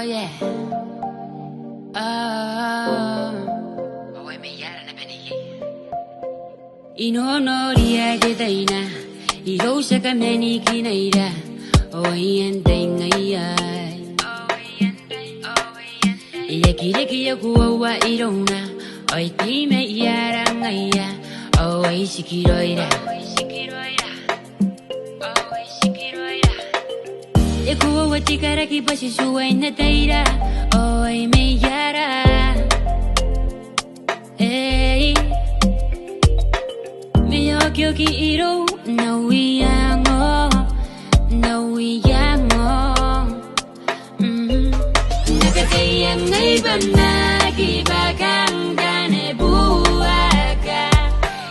Oh yeah. Oh. Ooia me iaara naba neiei. Nonoria de taina. Irou kamani kinaira. Ooia antai ngaia. Eaki reke koaua irouna. Oi me iaara ngaia. Oi tikiraoira. Koaua Karaki pasi tuai na ataira. Oi me iaara. Me okioki irou no iango. No iango. Nna Kataia Ngai banaki bakangane buaka.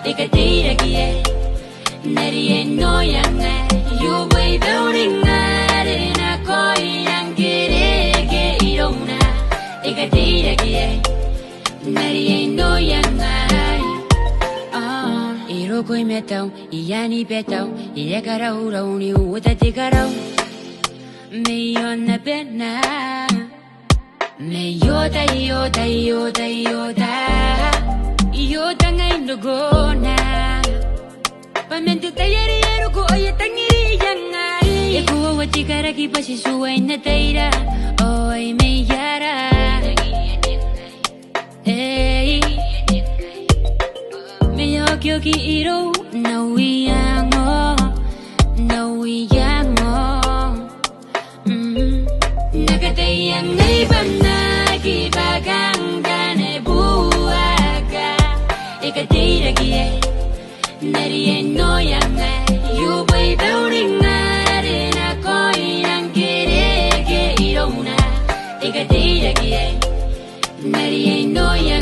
Tairakeai. Neiei no ngai. Uboi ngare na ngare irouna. Tairakeai. Neiei no ngai. Irou koi metau, iani petau, iaara ni uta tikarau. Me na pena. Me iota iota iota iota. Iota ngai ndogona. Pamente tayari ko oya tangiri ngai. Koaua Karaki pasi tuai na ataira. Oi me iaara. Me okioki irou no iango. No iango. Nna Kataia Ngai banaki bakangane buaka. Tairakeai. Neiei no ngai. Uboi ngare na ngare irouna. Tairakeai. Neiei no ngai.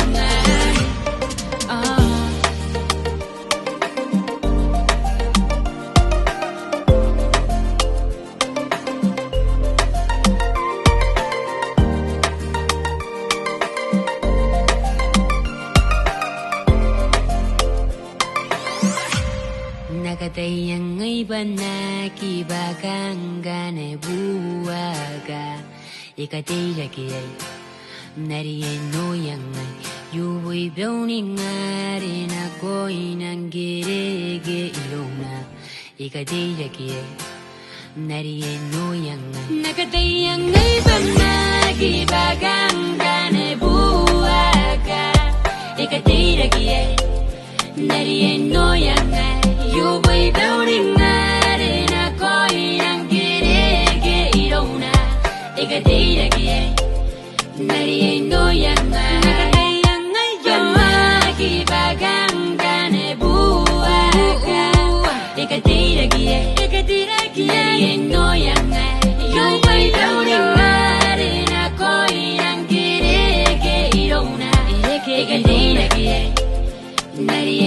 Nna Kataia Ngai banaki bakangane buaka. Tairakeai. Neiei no ngai. Uboi ngare na ngare irouna. Tairakeai. Neiei no ngai. Nna Kataia Ngai banaki bakangane buaka. Tairakeai. Neiei no ngai. Uboi ngare na ngare irouna. Tairakeai. Neiei no ngai. Banaki bakangane buaka. Tairakeai. Neiei no ngai. Uboi ngare na ngare irouna. Tairakeai. Neiei